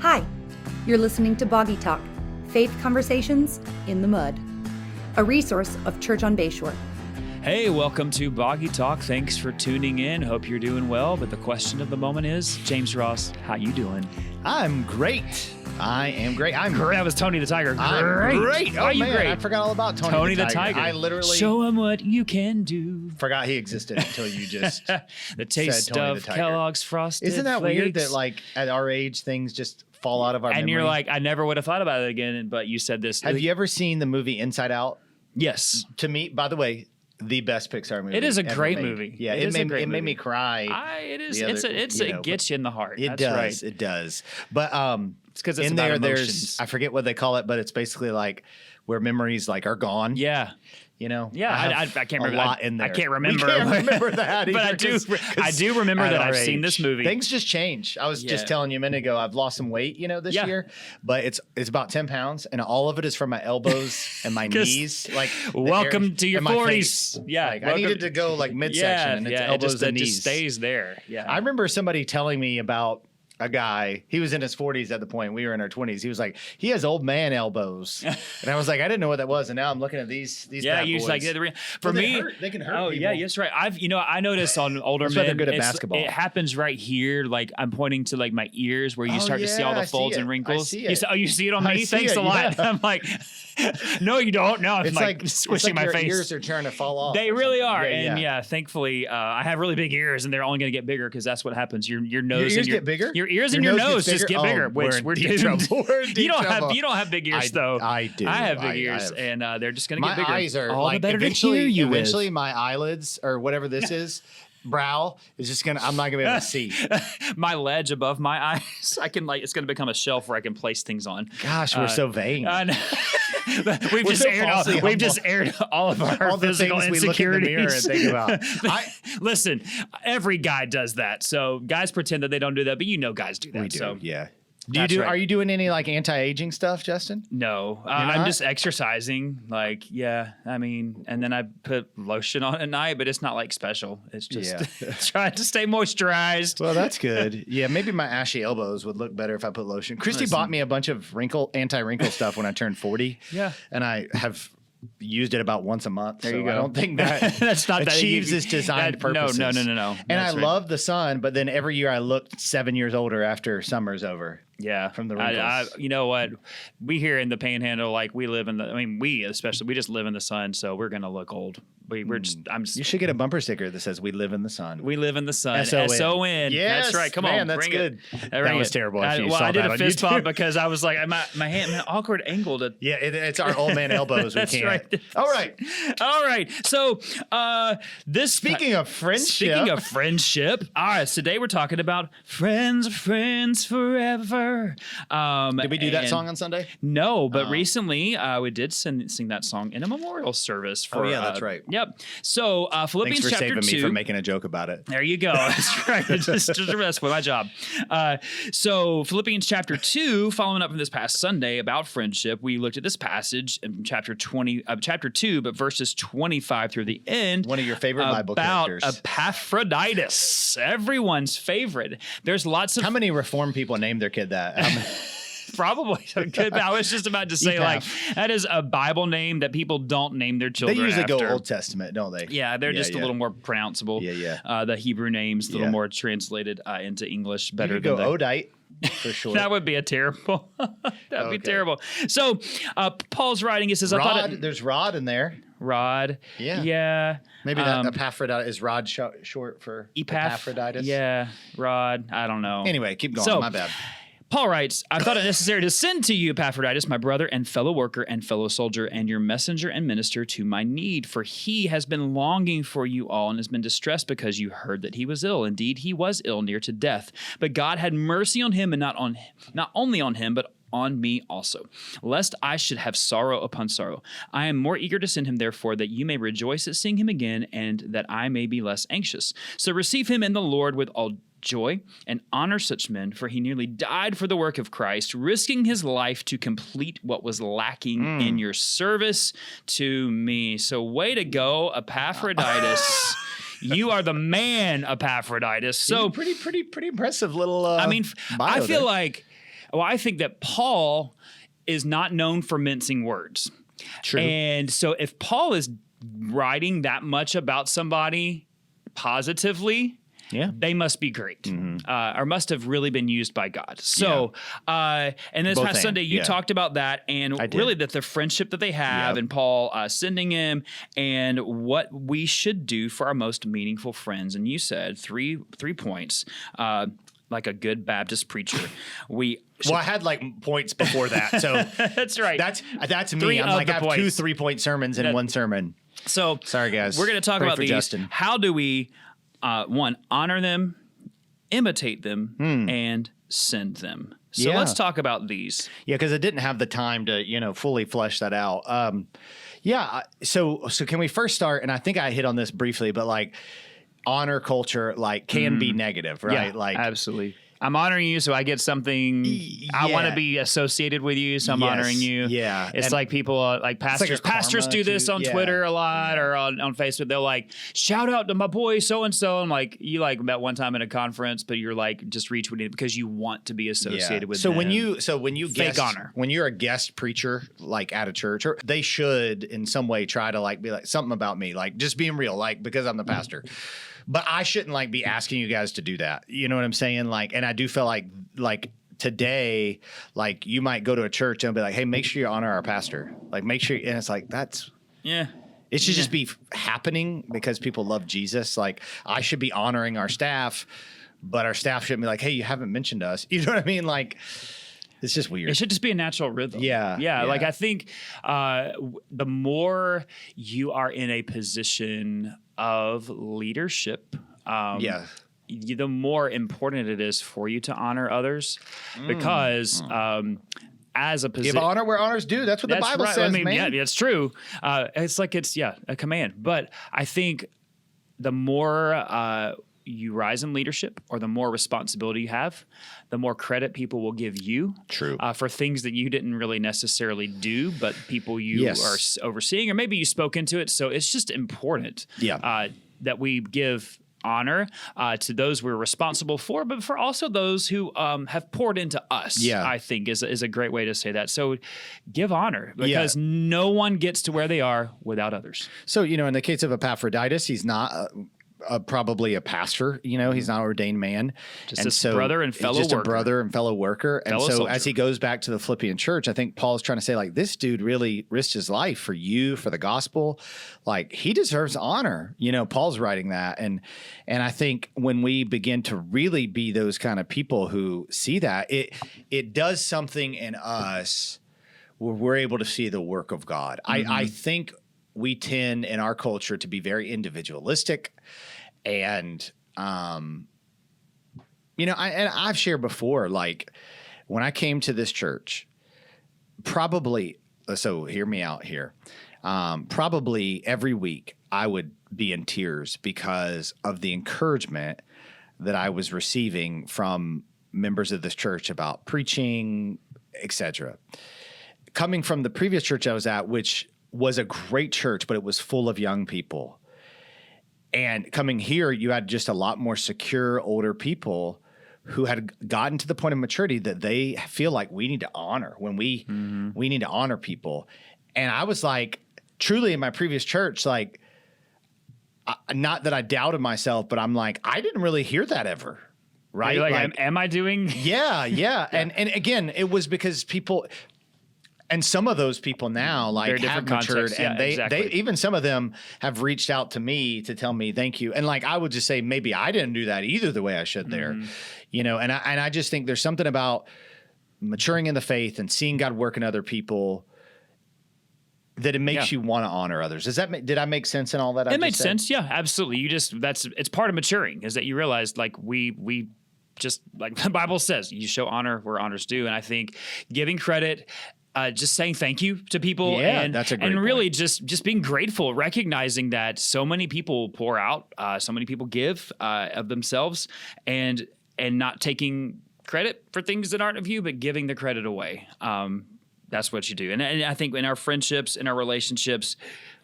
Hi, you're listening to Boggy Talk, Faith Conversations in the Mud, a resource of Church on Bayshore. Hey, welcome to Boggy Talk. Thanks for tuning in. Hope you're doing well. But the question of the moment is, James Ross, how you doing? I'm great. I am great. That was Tony the Tiger. I'm great. Are you man, great? I forgot all about Tony the Tiger. I literally show him what you can do. forgot he existed until you just the taste said Tony of the Tiger. Kellogg's Frosted Isn't that Flakes. weird that like at our age things just fall out of our And memory? you're like, I never would have thought about it again, but you said this. Have you ever seen the movie Inside Out? Yes. To me, by the way, the best Pixar movie. It is a ever great made. movie. Yeah, It made me cry. It is. the other- It gets you in the heart. It That's does. right. It does. But It's because it's in about there, emotions. there's I forget what they call it, but it's basically like where memories like are gone. Yeah. You know. Yeah, I can't remember. a lot in there. I can't remember. We can't remember that either, But I do remember at that our I've seen age, this movie. Things just change. I was Yeah. just telling you a minute ago, I've lost some weight, this year, but it's about 10 pounds, and all of it is from my elbows and my 'Cause knees. Like welcome to your and my 40s. face. Yeah, Like, I welcome- needed to go like midsection, and it's elbows and it knees. just stays there. Yeah, I remember somebody telling me about a guy, he was in his 40s at the point, we were in our 20s. He was like, he has old man elbows. And I was like, I didn't know what that was. And now I'm looking at these bad you boys. like for But me. they can hurt Oh people. yeah, that's right. I noticed on older That's why men, they're good at basketball. It happens right here. Like I'm pointing to like my ears where you Oh, start to see all yeah, the I see folds it. and I wrinkles. see You it. you see it on I me? see Thanks it, a lot. yeah. I'm like, no, you don't. No, I'm It's like like squishing my your face. ears are trying to fall off. They or really something. are, Yeah, and yeah. thankfully, I have really big ears, and they're only going to get bigger because that's what happens. Your nose ears and your get bigger? Your ears Your and your nose nose gets just bigger? get bigger. Oh, Which we're we're in deep doomed. trouble. We're in You deep don't trouble. have big ears though. I do. I have big I ears, have. and they're just going to My get bigger. eyes are all like the better to eventually, hear you eventually with. my eyelids or whatever this is, brow is just I'm not gonna be able to see. My ledge above my eyes, it's going to become a shelf where I can place things on. Gosh, we're so vain. I know. We've We're just so aired falsely we've humble. just aired all of our All the physical things we look in the mirror and insecurities. think about. Listen, every guy does that. So guys pretend that they don't do that, but guys do that. We do, So yeah. That's right. Are you doing any like anti-aging stuff, Justin? no, not? I'm just exercising. Like, and then I put lotion on at night, but it's not like special. It's just trying to stay moisturized. Well, that's good. Yeah, maybe my ashy elbows would look better if I put lotion. Christy Listen. bought me a bunch of anti-wrinkle stuff when I turned 40. Yeah. And I have used it about once a month. There so you go. I don't think that That's not that achieves you- its designed that- purposes. No. And That's I right. love the sun, but then every year I look 7 years older after summer's over. Yeah, from the I, wrinkles. you know what? We here in the Panhandle, like we live in we especially, we just live in the sun, so we're gonna look old. We're just, You should get a bumper sticker that says "We live in the sun." we live in the sun. S-O-N. S-O-N. Yes, that's right. Come man, on, that's bring good. it. That was terrible if you saw I did that a on fist YouTube. bump because I was like, my hand, an awkward angle to. Yeah, it's our old man elbows. That's we can't. right. All right. All right. So, Speaking of friendship. Speaking of friendship, all right. Today we're talking about friends forever. Did we do that and- song on Sunday? No, but recently we did sing that song in a memorial service. For, that's right. Yep. So Philippians Thanks for chapter saving 2. me from making a joke about it. There you go. That's right. That's my job. So Philippians chapter 2, following up from this past Sunday about friendship, we looked at this passage in chapter 2, but verses 25 through the end. One of your favorite Bible about characters. Epaphroditus, everyone's favorite. There's lots of How many Reformed people named their kid that? probably good. I was just about to say, like, that is a Bible name that people don't name their They children usually after. go Old Testament, don't they? Yeah, they're just a little more pronounceable. Yeah. The Hebrew names a little Yeah. more translated into English better You than go the Odite for sure. That would be a terrible. That'd be Okay. terrible. So Paul's writing. He says, "I thought Rod. There's Rod in there. Rod. Yeah. Yeah. Maybe that Epaphroditus is Rod short for Epaphroditus. Yeah. Rod. I don't know. Anyway, keep going. So, My bad. Paul writes, I thought it necessary to send to you Epaphroditus, my brother and fellow worker and fellow soldier, and your messenger and minister to my need. For he has been longing for you all and has been distressed because you heard that he was ill. Indeed, he was ill, near to death. But God had mercy on him, and not only on him, but on me also, lest I should have sorrow upon sorrow. I am more eager to send him, therefore, that you may rejoice at seeing him again, and that I may be less anxious. So receive him in the Lord with all joy and honor such men, for he nearly died for the work of Christ, risking his life to complete what was lacking in your service to me. So way to go, Epaphroditus. You are the man, Epaphroditus. So pretty impressive little. I mean, bio I feel there. like Well, I think that Paul is not known for mincing words. True. And so if Paul is writing that much about somebody positively, they must be great, or must have really been used by God. So, and this Both past Sunday, you talked about that, and really that the friendship that they have, and Paul sending him, and what we should do for our most meaningful friends. And you said three points, like a good Baptist preacher. Well, I had like points before that, so that's right. That's me. I'm like, I have 2 3-point sermons in one sermon. So sorry, guys. We're going to talk Pray about for these. Justin. How do we, one, honor them, imitate them, and send them? So let's talk about these. Yeah, because I didn't have the time to, fully flesh that out. So can we first start? And I think I hit on this briefly, but like honor culture, like can be negative, right? Yeah, like absolutely. I'm honoring you, so I get something. I want to be associated with you, so I'm honoring you. Yeah, it's like people, like pastors. like pastors do this on Twitter a lot, or on Facebook. They'll like shout out to my boy so and so. I'm like, you like met one time at a conference, but you're like just retweeting because you want to be associated with. So them. when you fake guest, honor, when you're a guest preacher like at a church, or they should in some way try to like be like something about me, like just being real, like because I'm the pastor. But I shouldn't like be asking you guys to do that. You know what I'm saying? Like, and I do feel like today, like you might go to a church and be like, hey, make sure you honor our pastor. Like make sure, and it's like, it should just be happening because people love Jesus. Like I should be honoring our staff, but our staff shouldn't be like, hey, you haven't mentioned us. You know what I mean? Like, it's just weird. It should just be a natural rhythm. Yeah. Like I think the more you are in a position of leadership, the more important it is for you to honor others, because as a position, give honor where honor's due. That's what the Bible says, man. Yeah, it's true. It's like it's a command. But I think the more you rise in leadership, or the more responsibility you have, the more credit people will give you. True. For things that you didn't really necessarily do, but people you are overseeing, or maybe you spoke into it. So it's just important that we give honor to those we're responsible for, but for also those who have poured into us, I think is a great way to say that. So give honor, because no one gets to where they are without others. So, in the case of Epaphroditus, he's not probably a pastor, he's not an ordained man. Just a brother and fellow worker. Just a brother and fellow worker. And so as he goes back to the Philippian church, I think Paul's trying to say, like, this dude really risked his life for you, for the gospel. Like, he deserves honor. Paul's writing that. And I think when we begin to really be those kind of people who see that, it does something in us where we're able to see the work of God. I think we tend in our culture to be very individualistic. And, I've shared before, like when I came to this church, so hear me out here. Probably every week I would be in tears because of the encouragement that I was receiving from members of this church about preaching, etc. Coming from the previous church I was at, which was a great church, but it was full of young people. And coming here, you had just a lot more secure, older people who had gotten to the point of maturity that they feel like we need to honor when we need to honor people. And I was like, truly in my previous church, like, not that I doubted myself, but I'm like, I didn't really hear that ever. Right? Like, am I doing? Yeah. And again, it was because people. And some of those people now like have matured, and they even some of them have reached out to me to tell me thank you. And like I would just say maybe I didn't do that either the way I should there, And I just think there's something about maturing in the faith and seeing God work in other people that it makes you want to honor others. Did I make sense in all that? It made sense. Yeah, absolutely. It's part of maturing, is that you realize like we just like the Bible says, you show honor where honor's due, and I think giving credit. Just saying thank you to people, and that's a great really point. just being grateful, recognizing that so many people pour out, so many people give of themselves, and not taking credit for things that aren't of you, but giving the credit away. That's what you do, and I think in our friendships, in our relationships,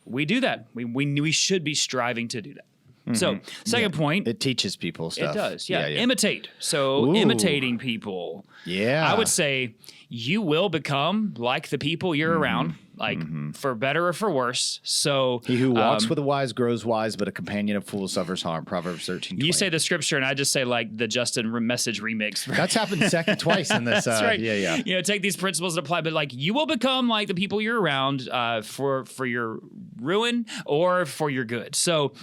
we do that. We should be striving to do that. So second point, It teaches people stuff. it does. Yeah. Imitate. So Ooh. imitating people. Yeah. I would say you will become like the people you're around, like for better or for worse. So He who walks with the wise grows wise, but a companion of fools suffers harm. Proverbs 13:20. you say the scripture, and I just say like the Justin Message remix. That's happened twice in this. That's right. Yeah. You know, take these principles and apply, but like you will become like the people you're around for your ruin or for your good. So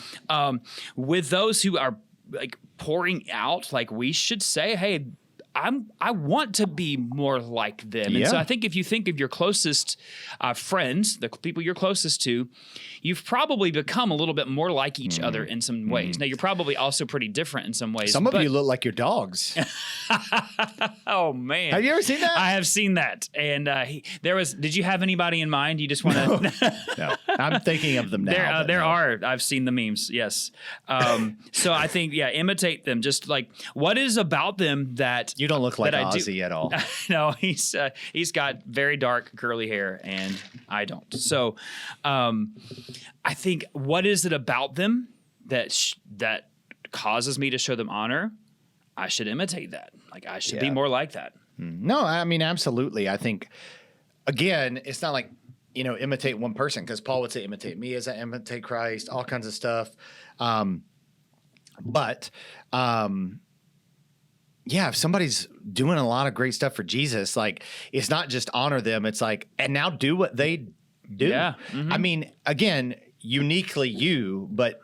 with those who are like pouring out, like we should say, hey, I want to be more like them. And so Yeah. I think if you think of your closest friends, the people you're closest to, you've probably become a little bit more like each other in some ways. Now, you're probably also pretty different in some ways. Some of you look like your dogs. Oh, man. Have you ever seen that? I have seen that. And did you have anybody in mind? You just want to... No. I'm thinking of them now. There are. I've seen the memes. Yes. So I think, imitate them. Just like, what is about them that... You don't look like that I do- Ozzy at all. No, he's got very dark curly hair, and I don't. So, I think what is it about them that that causes me to show them honor? I should imitate that. Like I should be more like that. No, I mean, absolutely. I think, again, it's not like, imitate one person, because Paul would say, imitate me as I imitate Christ, all kinds of stuff. If somebody's doing a lot of great stuff for Jesus, like it's not just honor them. It's like, and now do what they do. Yeah. Mm-hmm. I mean, again, uniquely you, but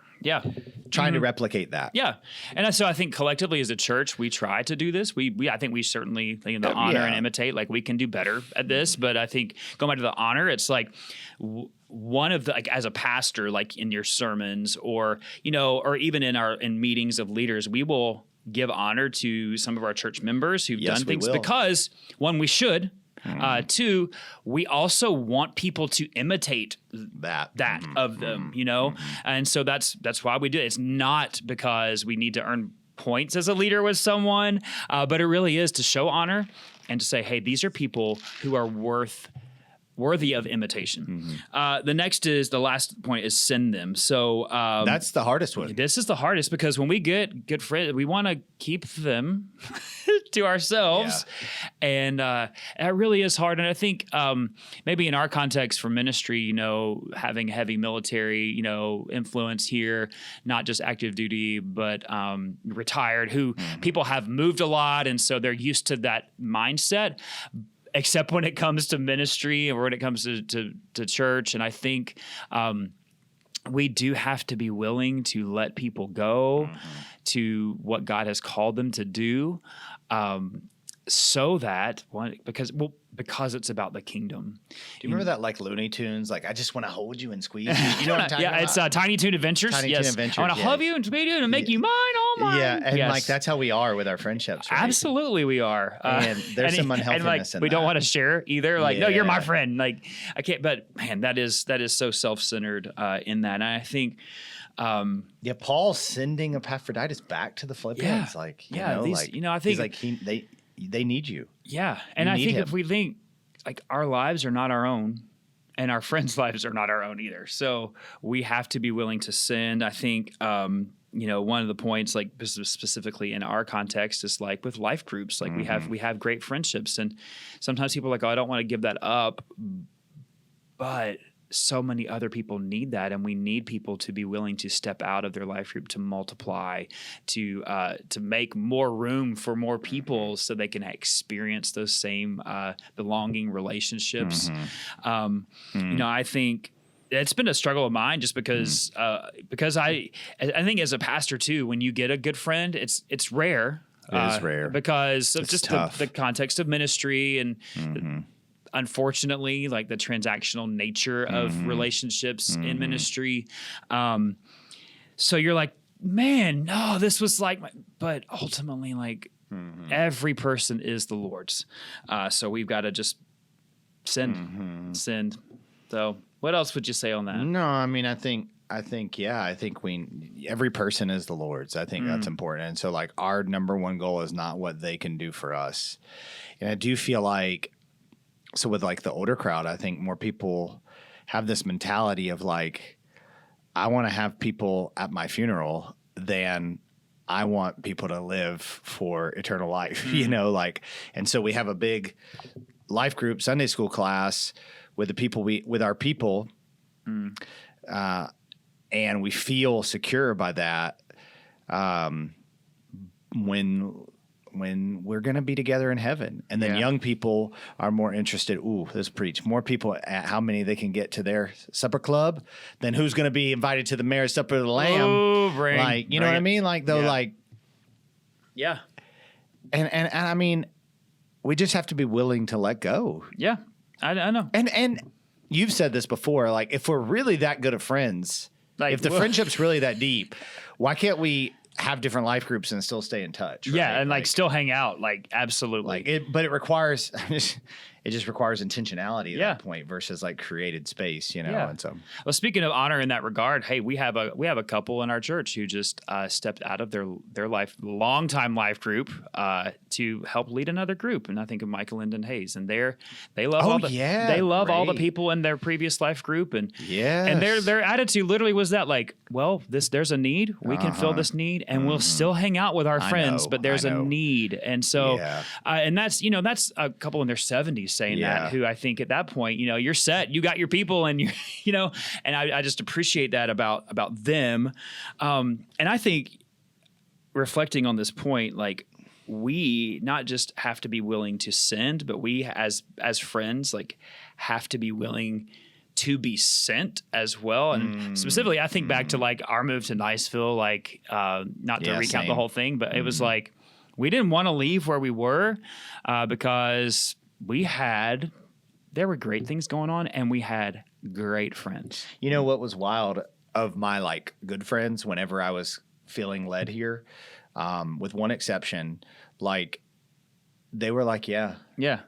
trying to replicate that. Yeah. And so I think collectively as a church, we try to do this. I think we certainly think the honor and imitate, like we can do better at this. But I think going back to the honor, it's like one of the, like as a pastor, like in your sermons or even in meetings of leaders, we will give honor to some of our church members who've done things because one, we should. Two, we also want people to imitate that of them, and so that's why we do it. It's not because we need to earn points as a leader with someone, but it really is to show honor and to say, hey, these are people who are worthy of imitation. The last point is send them. So that's the hardest one. This is the hardest because when we get good friends, we want to keep them to ourselves. Yeah. And it really is hard. And I think maybe in our context for ministry, having heavy military, influence here, not just active duty, but retired, who people have moved a lot. And so they're used to that mindset. Except when it comes to ministry or when it comes to church. And I think we do have to be willing to let people go to what God has called them to do so that because it's about the kingdom. Do you remember that like Looney Tunes? Like, I just want to hold you and squeeze you. You know what I'm talking about? It's Tiny Toon Adventures. Tiny Toon Adventures. I want to hug you and squeeze you and make you mine, all mine. Yeah, and like that's how we are with our friendships, right? Absolutely we are. And there's some unhealthiness in we that. don't want to share either. Like, no, you're my friend. Like, I can't, but man, that is so self-centered in that. And I think Paul's sending Epaphroditus back to the Philippians. I think he's like they need you. Yeah. And I think if we think like our lives are not our own and our friends' lives are not our own either. So we have to be willing to send. I think, one of the points, like specifically in our context, is like with life groups, like we have great friendships, and sometimes people are like, oh, I don't want to give that up, but so many other people need that, and we need people to be willing to step out of their life group to multiply, to make more room for more people so they can experience those same belonging relationships. I think it's been a struggle of mine just because I think as a pastor too, when you get a good friend, it's rare. It is rare because of it's just the context of ministry and. Unfortunately, like the transactional nature of relationships in ministry. So you're like, man, no, this was like, but ultimately, like every person is the Lord's. So we've got to just send. So what else would you say on that? No, I mean, I think every person is the Lord's. I think that's important. And so like our number one goal is not what they can do for us. And I do feel like, so with like the older crowd, I think more people have this mentality of like, I want to have people at my funeral than I want people to live for eternal life, and so we have a big life group, Sunday school class with our people. And we feel secure by that. When we're going to be together in heaven. And then young people are more interested. Ooh, let's preach. More people at how many they can get to their supper club than who's going to be invited to the marriage supper of the Lamb. Oh, you know what I mean? Yeah. And I mean, we just have to be willing to let go. Yeah, I know. And you've said this before, like if we're really that good of friends, if the friendship's really that deep, why can't we have different life groups and still stay in touch? Right? Yeah, and still hang out, absolutely. But it requires, it just requires intentionality at that point versus created space, Yeah. And so, well, speaking of honor in that regard, hey, we have a couple in our church who just stepped out of their longtime life group to help lead another group, and I think of Michael and Lyndon Hayes, and they love all the people in their previous life group, and their attitude literally was that there's a need, we can fill this need, and we'll still hang out with our friends, but there's a need, and so and that's a couple in their 70s saying that, who I think at that point, you're set, you got your people, and you're, and I just appreciate that about them. And I think reflecting on this point, we not just have to be willing to send, but we as friends, have to be willing to be sent as well. And specifically, I think back to our move to Niceville, not to recount the whole thing, but it was we didn't want to leave where we were because there were great things going on, and we had great friends. You know what was wild of my good friends whenever I was feeling led here, with one exception, they were yeah.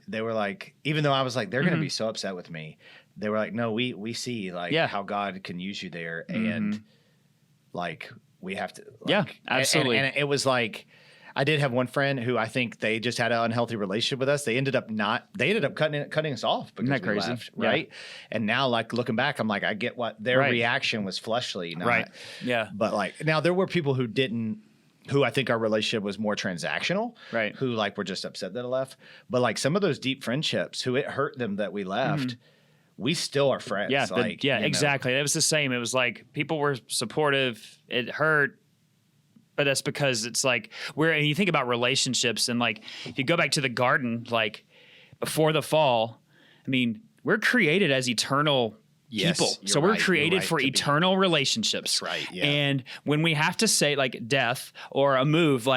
They were even though I was they're going to be so upset with me, they were no, we see how God can use you there, and we have to absolutely. And it was I did have one friend who I think they just had an unhealthy relationship with us. They ended up cutting us off because we left, right? And now, looking back, I'm I get what their reaction was fleshly, not, right? Yeah. But now there were people who I think our relationship was more transactional, right? Who were just upset that I left. But some of those deep friendships, who it hurt them that we left, we still are friends. Yeah, exactly. It was the same. It was people were supportive. It hurt. But that's because it's and you think about relationships, and if you go back to the garden, before the fall, I mean, we're created as eternal people. So we're created for eternal relationships. That's right. Yeah. And when we have to say death or a move,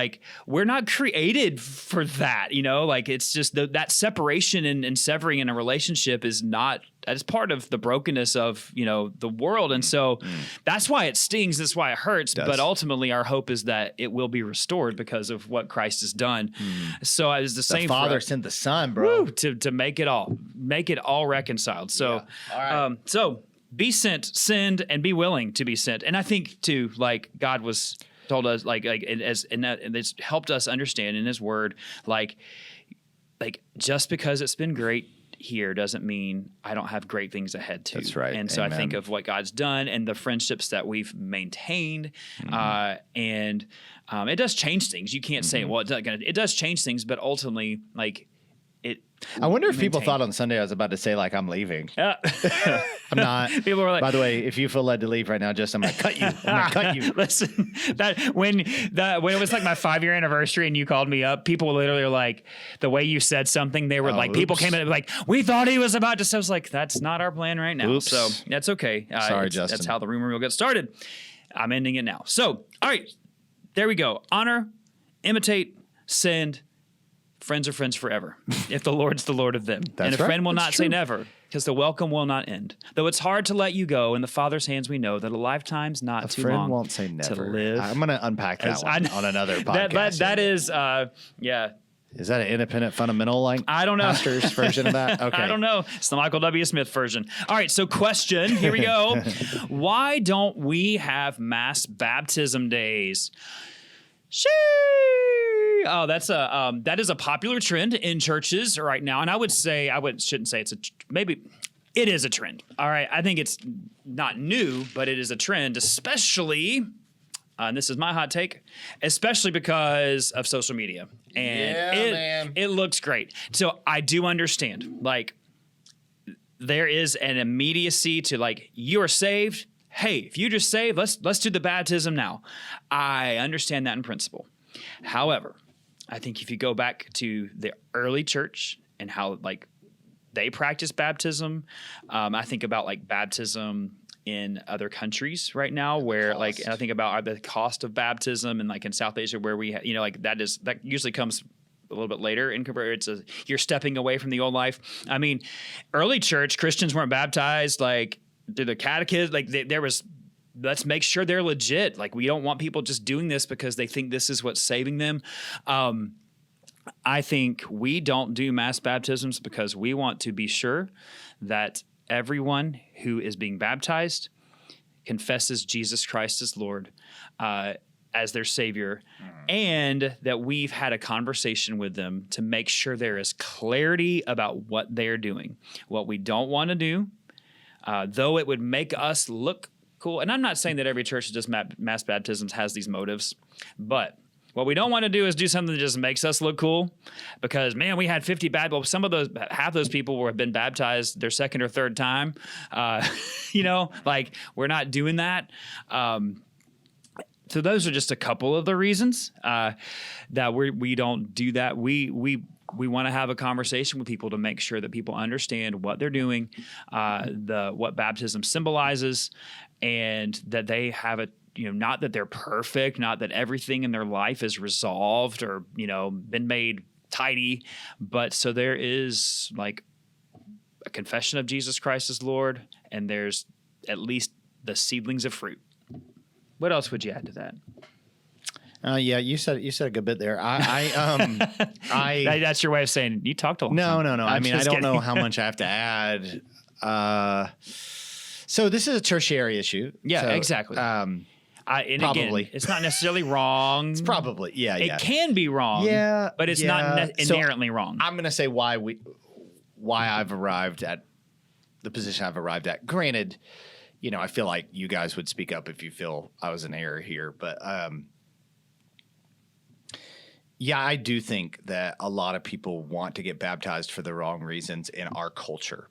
we're not created for that, it's just that separation and severing in a relationship is not, that is part of the brokenness of, the world. And so that's why it stings. That's why it hurts. But ultimately our hope is that it will be restored because of what Christ has done. So it was the same. The Father sent the Son, bro, to make it all reconciled. So, all right. So be send, and be willing to be sent. And I think too, God was told us, and it's helped us understand in His Word, just because it's been great here doesn't mean I don't have great things ahead too. That's right. And so Amen. I think of what God's done and the friendships that we've maintained, and it does change things. You can't say, well, it does change things, but ultimately, I wonder if people thought on Sunday I was about to say I'm leaving. I'm not. People were by the way, if you feel led to leave right now, I'm going to cut you. I'm going to cut you. Listen, when it was my 5-year anniversary and you called me up, people literally were the way you said something, they were people came in we thought he was about to say. I was that's not our plan right now. Oops. So that's okay. Sorry, Justin. That's how the rumor will get started. I'm ending it now. So, all right, there we go. Honor, imitate, send. Friends are friends forever, if the Lord's the Lord of them. That's and a right. friend will That's not true. say never, because the welcome will not end. Though it's hard to let you go, in the Father's hands we know that a lifetime's not too long. A friend won't say never. To live. I'm going to unpack that one on another podcast. That is, yeah. Is that an independent fundamental I don't know. pastor's version of that? Okay. I don't know. It's the Michael W. Smith version. All right, so question. Here we go. Why don't we have mass baptism days? Sheesh. Oh, that is a popular trend in churches right now, and I shouldn't say it's maybe It is a trend. All right. I think it's not new, but it is a trend, especially, and this is my hot take, especially because of social media. And it looks great. So I do understand, like, there is an immediacy to, like, you are saved. Hey, if you just saved, let's do the baptism now. I understand that in principle. However, I think if you go back to the early church and how, like, they practice baptism, I think about, like, baptism in other countries right now where, like, and I think about the cost of baptism, and, like, in South Asia where we, like, that usually comes a little bit later in comparison. You're stepping away from the old life. I mean, early church Christians weren't baptized, like, through the catechism. Like, there was, let's make sure they're legit. Like, we don't want people just doing this because they think this is what's saving them. I think we don't do mass baptisms because we want to be sure that everyone who is being baptized confesses Jesus Christ as Lord, as their Savior, and that we've had a conversation with them to make sure there is clarity about what they're doing. What we don't want to do, though it would make us look cool, and I'm not saying that every church that does mass baptisms has these motives, but what we don't want to do is do something that just makes us look cool, because, man, we had 50 half those people have been baptized their second or third time. Like, we're not doing that. So those are just a couple of the reasons that we don't do that. We want to have a conversation with people to make sure that people understand what they're doing, what baptism symbolizes, and that they have a, not that they're perfect, not that everything in their life is resolved or, been made tidy, but so there is, like, a confession of Jesus Christ as Lord, and there's at least the seedlings of fruit. What else would you add to that? Yeah, you said a good bit there. That's your way of saying you talked a lot. No. I mean, I don't kidding. know how much I have to add. So this is a tertiary issue. Yeah, so, exactly. And probably. Again, it's not necessarily wrong. It's probably, yeah. It can be wrong. Yeah, but it's not inherently wrong. I'm going to say why I've arrived at the position I've arrived at. Granted, I feel like you guys would speak up if you feel I was in error here, but yeah, I do think that a lot of people want to get baptized for the wrong reasons in our culture.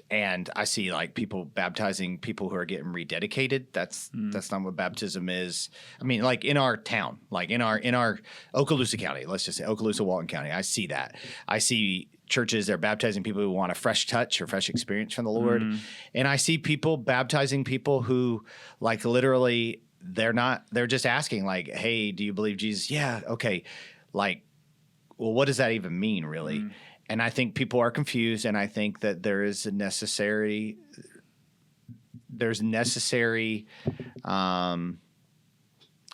And I see, like, people baptizing people who are getting rededicated. That's not what baptism is. I mean, like, in our town, like in our Okaloosa County, let's just say Okaloosa, Walton County, I see that. I see churches, they're baptizing people who want a fresh touch or fresh experience from the Lord. And I see people baptizing people who, like, literally, they're just asking, like, hey, do you believe Jesus? Yeah. Okay. Like, well, what does that even mean, really? And I think people are confused, and I think that there's necessary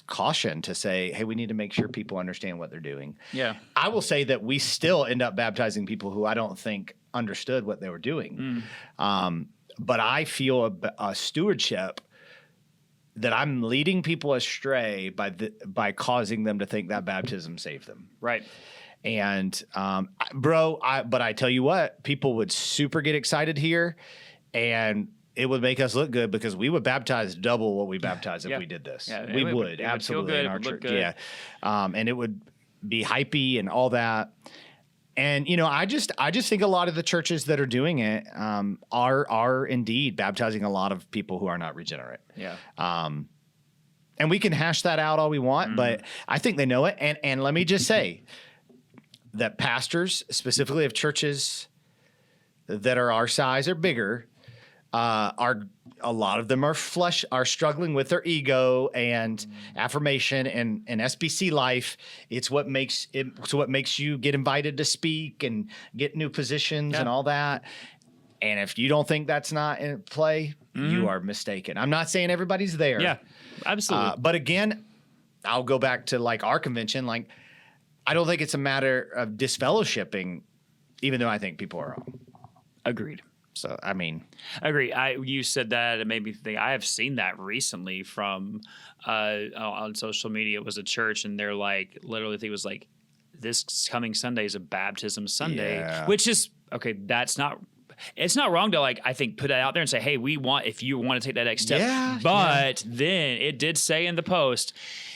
caution to say, hey, we need to make sure people understand what they're doing. Yeah. I will say that we still end up baptizing people who I don't think understood what they were doing. But I feel a stewardship that I'm leading people astray by causing them to think that baptism saved them. Right. And, but I tell you what, people would super get excited here, and it would make us look good because we would baptize double what we baptize if we did this. Yeah, we would absolutely in our church. Yeah. And it would be hypey and all that. And, I just think a lot of the churches that are doing it, are indeed baptizing a lot of people who are not regenerate. Yeah. And we can hash that out all we want, but I think they know it. And let me just say, that pastors, specifically of churches that are our size or bigger, are a lot of them are struggling with their ego and affirmation and SBC life. It's what makes you get invited to speak and get new positions and all that. And if you don't think that's not in play, you are mistaken. I'm not saying everybody's there. Yeah, absolutely. But again, I'll go back to, like, our convention, like, I don't think it's a matter of disfellowshipping, even though I think people are wrong. Agreed. So, I mean. Agree. You said that, it made me think, I have seen that recently from on social media. It was a church, and they're like, literally, it was like, this coming Sunday is a baptism Sunday, which is okay, it's not wrong to like, I think, put that out there and say, hey, if you want to take that next step. Yeah, but then it did say in the post,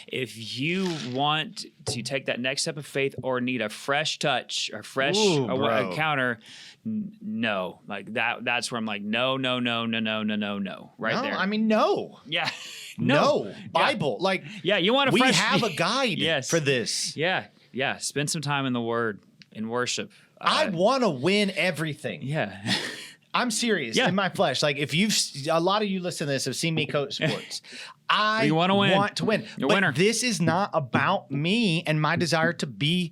if you want to take that next step of faith or need a fresh touch or fresh encounter, no, like that's where I'm like, no, right there. I mean, no. Yeah. No. Bible. Like, yeah, you want we have a guide Yes. for this. Yeah. Spend some time in the Word, in worship. I want to win everything. Yeah. I'm serious in my flesh. Like, if a lot of you listen to this have seen me coach sports. I want to win. You're a winner. This is not about me and my desire to be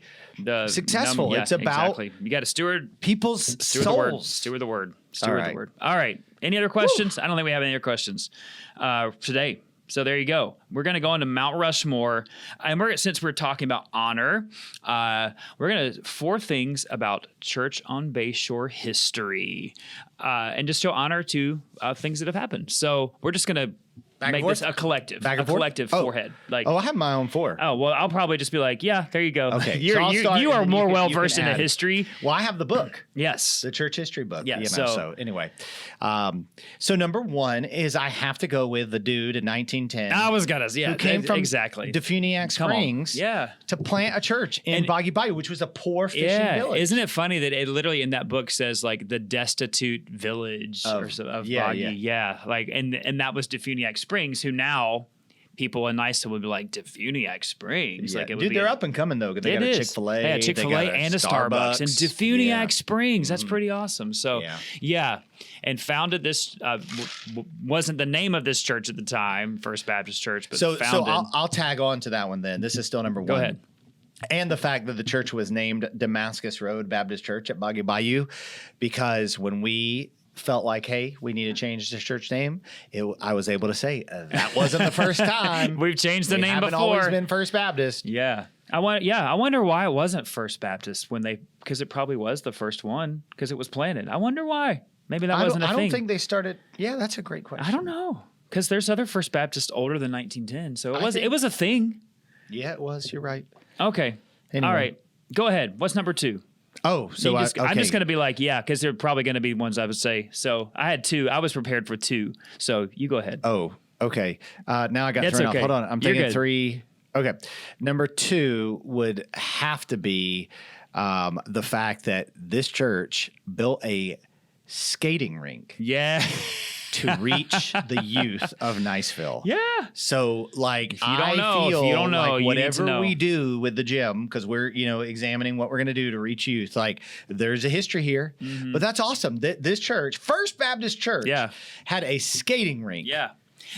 successful. It's about you got to steward people's souls. Steward the word. Right. The word. All right. Any other questions? I don't think we have any other questions today. So there you go. We're going to go into Mount Rushmore, and since we're talking about honor, we're going to 4 things about Church on Bayshore history, and just show honor to things that have happened. So we're just going to make this a collective, forehead. Like, I have my own 4. Oh well, I'll probably just be like, yeah, there you go. Okay, you are more well versed in the add. history. Well, I have the book. Yes, the church history book. Yeah. So anyway, so number 1 is I have to go with the dude in 1910. I was gonna, who came from Defuniak Springs, to plant a church in Boggy Bayou, which was a poor fishing village. Isn't it funny that it literally in that book says like the destitute village of Boggy? Yeah. Like and that was Defuniak Springs, who now people in NYSA would be like, Defuniak Springs. Yeah. Like, it would Dude, they're up and coming though. They got a Chick-fil-A. Yeah, Chick-fil-A and a Starbucks. And Defuniak Springs. That's pretty awesome. So, and founded this, wasn't the name of this church at the time, First Baptist Church, but founded. So I'll tag on to that one then. This is still number 1. Go ahead. And the fact that the church was named Damascus Road Baptist Church at Boggy Bayou, because when we felt like, hey, we need to change the church name, I was able to say that wasn't the first time. We've changed the name before. Haven't always been First Baptist. Yeah. I wonder why it wasn't First Baptist because it probably was the first one because it was planted. I wonder why. Maybe that wasn't a thing. I don't think they started. Yeah, that's a great question. I don't know because there's other First Baptists older than 1910, so it was a thing. Yeah, it was. You're right. Okay. Anyway. All right. Go ahead. What's number 2? Oh, so I'm just going to be like, because they're probably going to be ones I would say. So I had 2. I was prepared for 2. So you go ahead. Oh, okay. Now I got thrown off. Hold on. I'm thinking 3. Okay. Number 2 would have to be the fact that this church built a skating rink. Yeah. To reach the youth of Niceville. Yeah. So, like, if you don't know, whatever we do with the gym, because we're, examining what we're going to do to reach youth, like, there's a history here. Mm-hmm. But that's awesome. This church, First Baptist Church, had a skating rink. Yeah.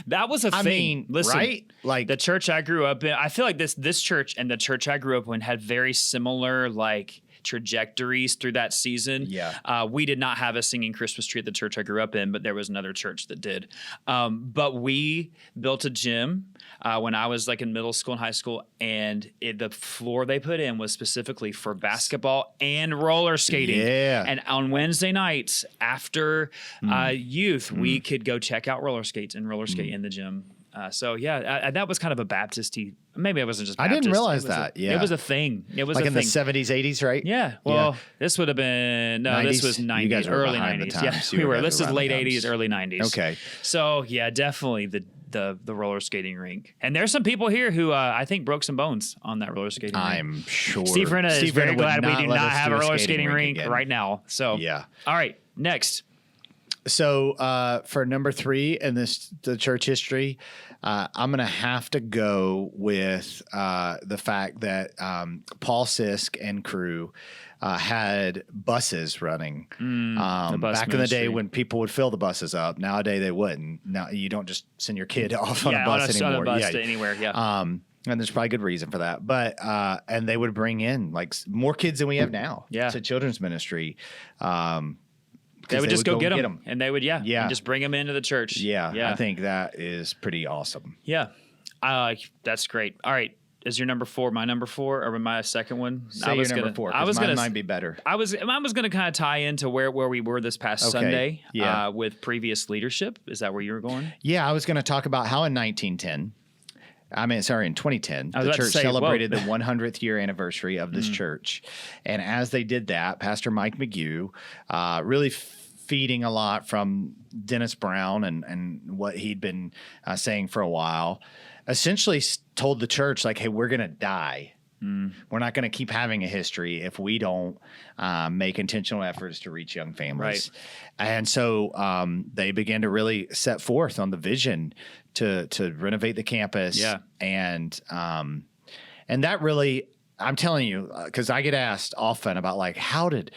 That was a thing. I mean, listen, right? Like, the church I grew up in, I feel like this church and the church I grew up in had very similar, like, trajectories through that season. Yeah. We did not have a singing Christmas tree at the church I grew up in, but there was another church that did. But we built a gym when I was like in middle school and high school, and the floor they put in was specifically for basketball and roller skating. Yeah. And on Wednesday nights after youth, we could go check out roller skates and roller skate in the gym. That was kind of a Baptist-y. Maybe it wasn't just Baptist. I didn't realize that. It was a thing. It was like a in thing. the 70s, 80s, right? Yeah. Well, this would have been 90s? This was 90s, you guys were early behind 90s. the times. Yeah, we were. This is around late the 80s, early 90s. Okay. So yeah, definitely the roller skating rink. And there's some people here who I think broke some bones on that roller skating rink. I'm sure. Steve Renna is very glad we do not have a roller skating rink again. right now. So yeah. All right. Next. So for number 3 in the church history, I'm going to have to go with the fact that Paul Sisk and crew had buses running back in the day when people would fill the buses up. Nowadays they wouldn't. Now you don't just send your kid off on a bus anymore. On a bus to anywhere. Yeah. And there's probably good reason for that. But and they would bring in like more kids than we have now to children's ministry. They would just go get them, and they would, and just bring them into the church. Yeah, I think that is pretty awesome. Yeah, that's great. All right, is your number 4 my number 4 or my second one? Say your number 4. Mine might be better. I was going to kind of tie into where we were this past Sunday with previous leadership. Is that where you were going? Yeah, I was going to talk about how in 1910 In 2010, I was the about to church say, celebrated whoa. the 100th year anniversary of this church. And as they did that, Pastor Mike McGew, really feeding a lot from Dennis Brown and what he'd been saying for a while, essentially told the church, like, hey, we're going to die. We're not going to keep having a history if we don't make intentional efforts to reach young families. Right. And so they began to really set forth on the vision to renovate the campus. Yeah. And that really, I'm telling you, because I get asked often about like, how did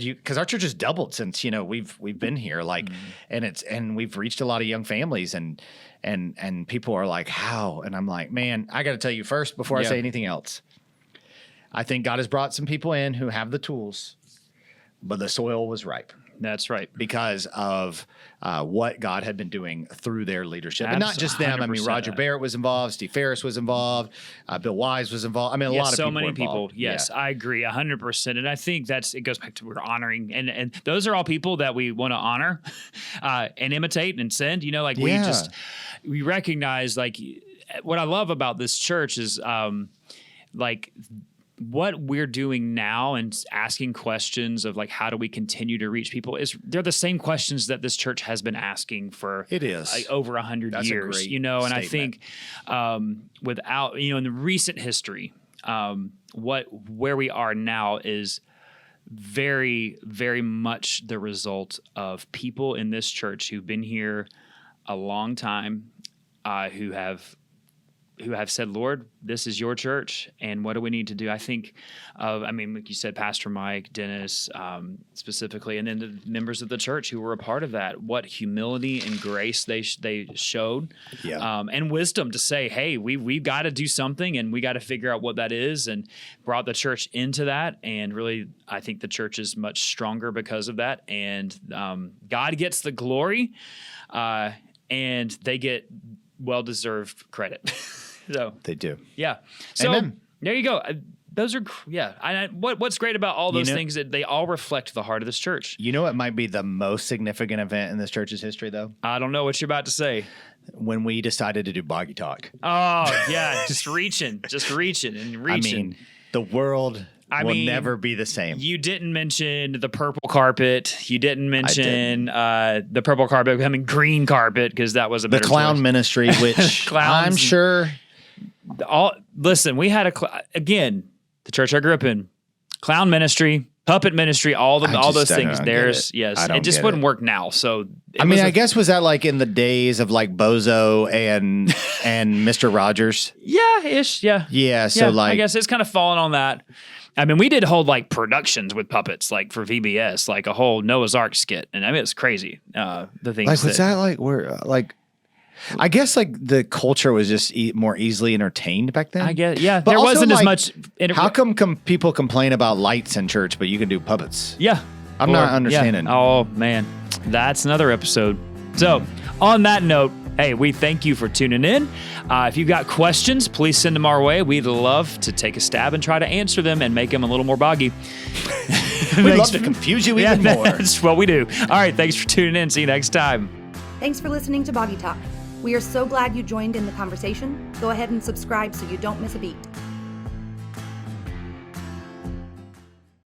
you, because our church has doubled since, we've been here, like, and we've reached a lot of young families and people are like, how? And I'm like, man, I got to tell you first before I say anything else. I think God has brought some people in who have the tools, but the soil was ripe. That's right. Because of what God had been doing through their leadership. And not just them. I mean, Roger Barrett was involved. Steve Ferris was involved. Bill Wise was involved. I mean, a lot of people so many were people. Yes, I agree 100%. And I think it goes back to we're honoring. And those are all people that we want to honor and imitate and send. We recognize, like, what I love about this church is like what we're doing now and asking questions of like, how do we continue to reach people they're the same questions that this church has been asking for over 100 That's years, a great and I statement. think without, in the recent history, where we are now is very, very much the result of people in this church who've been here a long time, who have said, Lord, this is your church, and what do we need to do? I think like you said, Pastor Mike, Dennis, specifically, and then the members of the church who were a part of that, what humility and grace they showed, and wisdom to say, hey, we've got to do something, and we got to figure out what that is, and brought the church into that, and really, I think the church is much stronger because of that, and God gets the glory, and they get well-deserved credit. So they do. Yeah. So Amen. There you go. Those are, what's great about all those things that they all reflect the heart of this church. You know what might be the most significant event in this church's history, though? I don't know what you're about to say. When we decided to do Boggy Talk. Oh, yeah. just reaching. I mean, the world will never be the same. You didn't mention the purple carpet. You didn't mention the purple carpet becoming green carpet, because that was a better the clown choice. Ministry, which I'm sure. Listen, we had again, the church I grew up in, clown ministry, puppet ministry, all those things. It just wouldn't work now. So I guess was that like in the days of like Bozo and Mr. Rogers? Yeah, ish. Yeah. So like, I guess it's kind of fallen on that. I mean, we did hold like productions with puppets, like for VBS, like a whole Noah's Ark skit, and I mean, it's crazy. The things like, was that like where like. I guess like the culture was just more easily entertained back then. I guess, yeah. But there also, wasn't like, as much. How come people complain about lights in church, but you can do puppets? Yeah, I'm not understanding. Yeah. Oh man, that's another episode. So on that note, hey, we thank you for tuning in. If you've got questions, please send them our way. We'd love to take a stab and try to answer them and make them a little more boggy. We'd love to confuse you even more. That's what we do. All right, thanks for tuning in. See you next time. Thanks for listening to Boggy Talk. We are so glad you joined in the conversation. Go ahead and subscribe so you don't miss a beat.